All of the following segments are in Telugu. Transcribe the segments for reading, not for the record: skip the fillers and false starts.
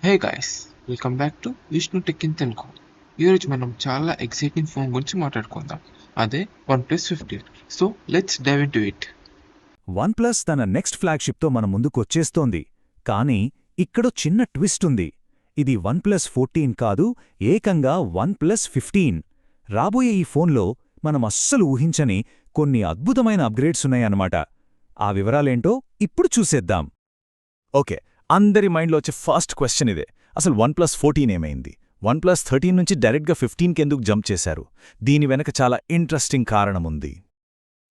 Hey guys, welcome back to Vishnu tech in Telugu. ఈరోజు మనం చాలా ఎక్సైటింగ్ ఫోన్ గురించి మాట్లాడుకుందాం. అదే OnePlus 15. So let's dive into it. OnePlus తన నెక్స్ట్ ఫ్లాగ్షిప్తో మన ముందుకొచ్చేస్తోంది. కానీ ఇక్కడో చిన్న ట్విస్ట్ ఉంది. ఇది OnePlus 14 కాదు, ఏకంగా OnePlus 15. రాబోయే ఈ ఫోన్లో మనం అస్సలు ఊహించని కొన్ని అద్భుతమైన అప్గ్రేడ్స్ ఉన్నాయన్నమాట. ఆ వివరాలేంటో ఇప్పుడు చూసేద్దాం. ఓకే, అందరి మైండ్లో వచ్చే ఫస్ట్ క్వశ్చన్ ఇదే. అసలు OnePlus 14 ఏమైంది? OnePlus 13 నుంచి డైరెక్ట్గా 15కి ఎందుకు జంప్ చేశారు? దీని వెనక చాలా ఇంట్రెస్టింగ్ కారణముంది.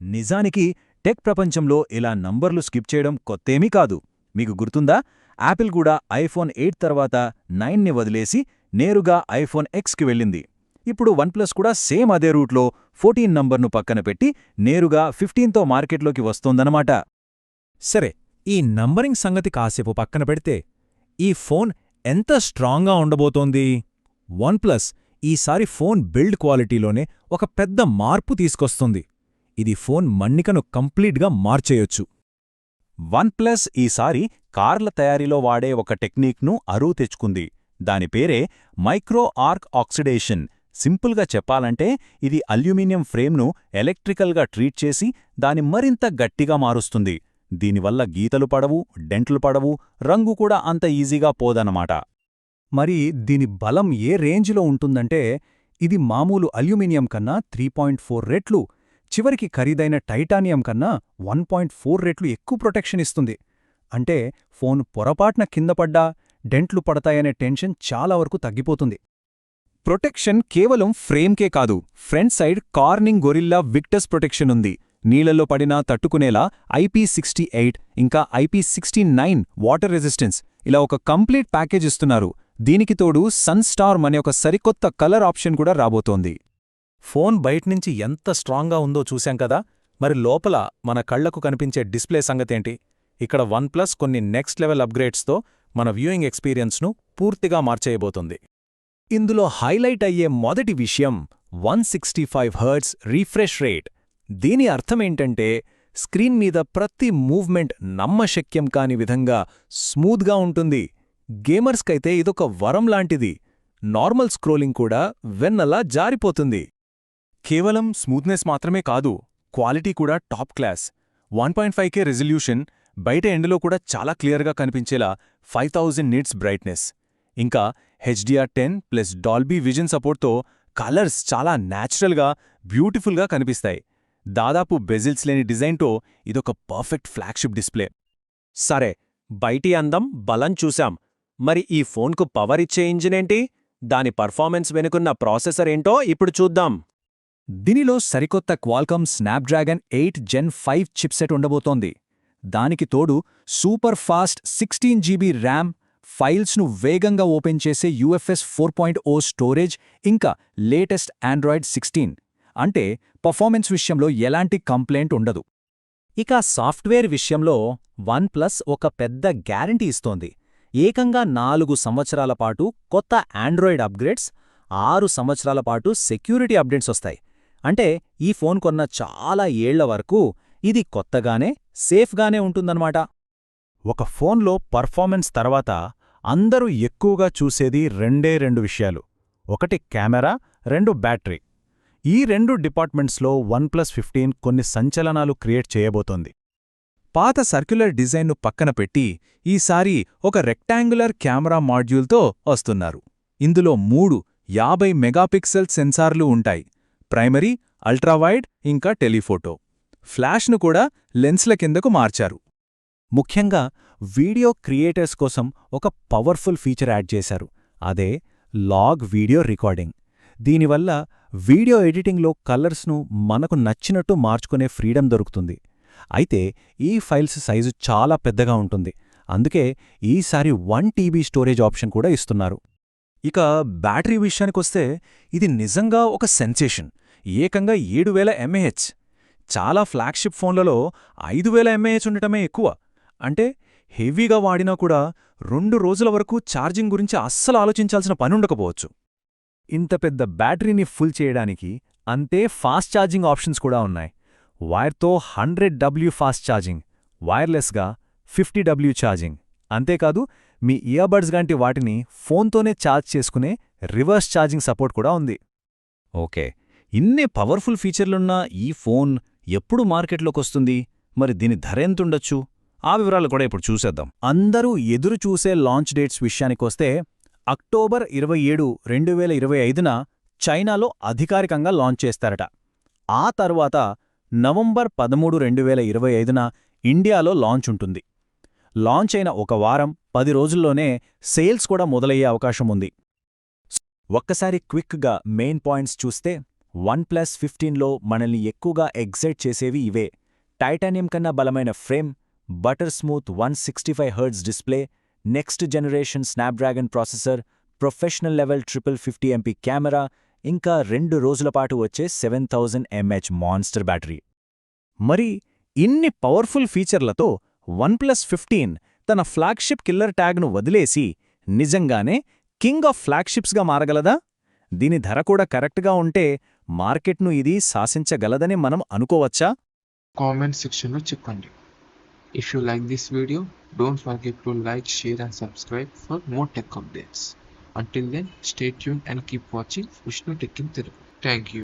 నిజానికి టెక్ ప్రపంచంలో ఇలా నంబర్లు స్కిప్ చేయడం కొత్తేమీ కాదు. మీకు గుర్తుందా? యాపిల్ కూడా ఐఫోన్ 8 తర్వాత 9ని వదిలేసి నేరుగా ఐఫోన్ Xకి వెళ్ళింది. ఇప్పుడు OnePlus కూడా సేమ్ అదే రూట్లో 14 నంబర్ను పక్కన పెట్టి నేరుగా 15తో మార్కెట్లోకి వస్తోందన్నమాట. సరే, ఈ నంబరింగ్ సంగతి కాసేపు పక్కన పెడితే ఈ ఫోన్ ఎంత స్ట్రాంగ్గా ఉండబోతోంది? OnePlus ఈసారి ఫోన్ బిల్డ్ క్వాలిటీలోనే ఒక పెద్ద మార్పు తీసుకొస్తుంది. ఇది ఫోన్ మన్నికను కంప్లీట్గా మార్చేయొచ్చు. OnePlus ఈసారి కార్ల తయారీలో వాడే ఒక టెక్నిక్ను అరువు తెచ్చుకుంది. దాని పేరే మైక్రో ఆర్క్ ఆక్సిడేషన్. సింపుల్గా చెప్పాలంటే ఇది అల్యూమినియం ఫ్రేమ్ను ఎలక్ట్రికల్గా ట్రీట్ చేసి దాని మరింత గట్టిగా మారుస్తుంది. దీనివల్ల గీతలు పడవు, డెంట్లు పడవు, రంగు కూడా అంత ఈజీగా పోదన్నమాట. మరి దీని బలం ఏ రేంజ్లో ఉంటుందంటే ఇది మామూలు అల్యూమినియం కన్నా 3.4 రెట్లు, చివరికి ఖరీదైన టైటానియం కన్నా 1.4 రెట్లు ఎక్కువ ప్రొటెక్షన్ ఇస్తుంది. అంటే ఫోన్ పొరపాటున కిందపడ్డా డెంట్లు పడతాయనే టెన్షన్ చాలా వరకు తగ్గిపోతుంది. ప్రొటెక్షన్ కేవలం ఫ్రేమ్కే కాదు, front side Corning Gorilla Victus protection ఉంది. నీళ్లలో పడినా తట్టుకునేలా IP68 ఇంకా IP69 వాటర్ రెసిస్టెన్స్, ఇలా ఒక కంప్లీట్ ప్యాకేజ్ ఇస్తున్నారు. దీనికి తోడు సన్ స్టార్మ్ అనే ఒక సరికొత్త కలర్ ఆప్షన్ కూడా రాబోతోంది. ఫోన్ బయట్నుంచి ఎంత స్ట్రాంగ్గా ఉందో చూశాం కదా, మరి లోపల మన కళ్లకు కనిపించే డిస్ప్లే సంగతేంటి? ఇక్కడ OnePlus కొన్ని నెక్స్ట్ లెవెల్ అప్గ్రేడ్స్తో మన వ్యూయింగ్ ఎక్స్పీరియన్స్ను పూర్తిగా మార్చేయబోతుంది. ఇందులో హైలైట్ అయ్యే మొదటి విషయం 165Hz రీఫ్రెష్ రేట్. దీని అర్థమేంటంటే స్క్రీన్ మీద ప్రతి మూవ్మెంట్ నమ్మశక్యం కాని విధంగా స్మూత్గా ఉంటుంది. గేమర్స్కైతే ఇదొక వరం లాంటిది. నార్మల్ స్క్రోలింగ్ కూడా వెన్నలా జారిపోతుంది. కేవలం స్మూత్నెస్ మాత్రమే కాదు, క్వాలిటీ కూడా టాప్ క్లాస్. 1.5K రెజల్యూషన్, బయట ఎండలో కూడా చాలా క్లియర్గా కనిపించేలా 5000 నిట్స్ బ్రైట్నెస్, ఇంకా HDR10 ప్లస్ డాల్బీ విజన్ సపోర్ట్తో కలర్స్ చాలా న్యాచురల్గా, బ్యూటిఫుల్గా కనిపిస్తాయి. దాదాపు బెజిల్స్ లేని డిజైన్తో ఇదొక పర్ఫెక్ట్ ఫ్లాగ్షిప్ డిస్ప్లే. సరే, బయటి అందం, బలం చూశాం. మరి ఈ ఫోన్కు పవర్ ఇచ్చే ఇంజినేంటి? దాని పర్ఫార్మెన్స్ వెనుకున్న ప్రాసెసర్ ఏంటో ఇప్పుడు చూద్దాం. దీనిలో సరికొత్త క్వాల్కామ్ స్నాప్డ్రాగన్ 8 Gen 5 చిప్సెట్ ఉండబోతోంది. దానికి తోడు సూపర్ ఫాస్ట్ 16GB ర్యామ్, ఫైల్స్ను వేగంగా ఓపెన్ చేసే UFS 4.0 స్టోరేజ్, ఇంకా లేటెస్ట్ Android 16. అంటే పర్ఫార్మెన్స్ విషయంలో ఎలాంటి కంప్లైంట్ ఉండదు. ఇక సాఫ్ట్వేర్ విషయంలో OnePlus ఒక పెద్ద గ్యారంటీ ఇస్తోంది. ఏకంగా 4 సంవత్సరాల పాటు కొత్త ఆండ్రాయిడ్ అప్గ్రేడ్స్, 6 సంవత్సరాల పాటు సెక్యూరిటీ అప్డేట్స్ వస్తాయి. అంటే ఈ ఫోన్ కొన్న చాలా ఏళ్ల వరకు ఇది కొత్తగానే, సేఫ్గానే ఉంటుందన్నమాట. ఒక ఫోన్లో పర్ఫార్మెన్స్ తర్వాత అందరూ ఎక్కువగా చూసేది రెండు విషయాలు. ఒకటి కెమెరా, 2 బ్యాటరీ. ఈ 2 డిపార్ట్మెంట్స్లో OnePlus 15 కొన్ని సంచలనాలు క్రియేట్ చేయబోతోంది. పాత సర్క్యులర్ డిజైన్ను పక్కన పెట్టి ఈసారి ఒక రెక్టాంగులర్ కెమెరా మాడ్యూల్తో వస్తున్నారు. ఇందులో 3 50 మెగాపిక్సెల్ సెన్సార్లు ఉంటాయి. ప్రైమరీ, అల్ట్రావైడ్ ఇంకా టెలిఫోటో. ఫ్లాష్ను కూడా లెన్స్ల కిందకు మార్చారు. ముఖ్యంగా వీడియో క్రియేటర్స్ కోసం ఒక పవర్ఫుల్ ఫీచర్ యాడ్ చేశారు. అదే లాగ్ వీడియో రికార్డింగ్. దీనివల్ల వీడియో ఎడిటింగ్లో కలర్స్ను మనకు నచ్చినట్టు మార్చుకునే ఫ్రీడమ్ దొరుకుతుంది. అయితే ఈ ఫైల్స్ సైజు చాలా పెద్దగా ఉంటుంది. అందుకే ఈసారి 1 TB స్టోరేజ్ ఆప్షన్ కూడా ఇస్తున్నారు. ఇక బ్యాటరీ విషయానికొస్తే ఇది నిజంగా ఒక సెన్సేషన్. ఏకంగా 7000 mAh. చాలా ఫ్లాగ్షిప్ ఫోన్లలో 5000 mAh ఉండటమే ఎక్కువ. అంటే హెవీగా వాడినా కూడా 2 రోజుల వరకు ఛార్జింగ్ గురించి అస్సలు ఆలోచించాల్సిన పనుండకపోవచ్చు. ఇంత పెద్ద బ్యాటరీని ఫుల్ చేయడానికి అంతే ఫాస్ట్ ఛార్జింగ్ ఆప్షన్స్ కూడా ఉన్నాయి. వైర్తో 100W ఫాస్ట్ ఛార్జింగ్, వైర్లెస్గా 50W ఛార్జింగ్. అంతేకాదు మీ ఇయర్బడ్స్ లాంటి వాటిని ఫోన్తోనే ఛార్జ్ చేసుకునే రివర్స్ ఛార్జింగ్ సపోర్ట్ కూడా ఉంది. ఓకే, ఇన్ని పవర్ఫుల్ ఫీచర్లున్న ఈ ఫోన్ ఎప్పుడు మార్కెట్లోకొస్తుంది? మరి దీని ధర ఎంతుండొచ్చు? ఆ వివరాలు కూడా ఇప్పుడు చూసేద్దాం. అందరూ ఎదురు చూసే లాంచ్ డేట్స్ విషయానికొస్తే అక్టోబర్ 27, 2025న చైనాలో అధికారికంగా లాంచ్ చేస్తారట. ఆ తర్వాత నవంబర్ 13, 2025న ఇండియాలో లాంచ్ ఉంటుంది. లాంచ్ అయిన ఒక వారం 10 రోజుల్లోనే సేల్స్ కూడా మొదలయ్యే అవకాశం ఉంది. ఒక్కసారి క్విక్గా మెయిన్ పాయింట్స్ చూస్తే OnePlus 15లో మనల్ని ఎక్కువగా ఎగ్జైట్ చేసేవి ఇవే: టైటానియం కన్నా బలమైన frame, butter smooth 165Hz display, next generation Snapdragon processor, professional level 50MP camera, ఇంకా 2 రోజుల పాటు వచ్చే 7000 mAh మాన్స్టర్ బ్యాటరీ. మరి ఇన్ని పవర్ఫుల్ ఫీచర్లతో OnePlus 15 తన ఫ్లాగ్షిప్ కిల్లర్ ట్యాగ్ను వదిలేసి నిజంగానే కింగ్ ఆఫ్ ఫ్లాగ్షిప్స్గా మారగలదా? దీని ధర కూడా కరెక్ట్గా ఉంటే మార్కెట్ను ఇది శాసించగలదని మనం అనుకోవచ్చా? కామెంట్ సెక్షన్లో చెప్పండి. If you like this video, don't forget to like, share and subscribe for more tech updates. Until then, stay tuned and keep watching Vishnu Tech in Telugu. Thank you.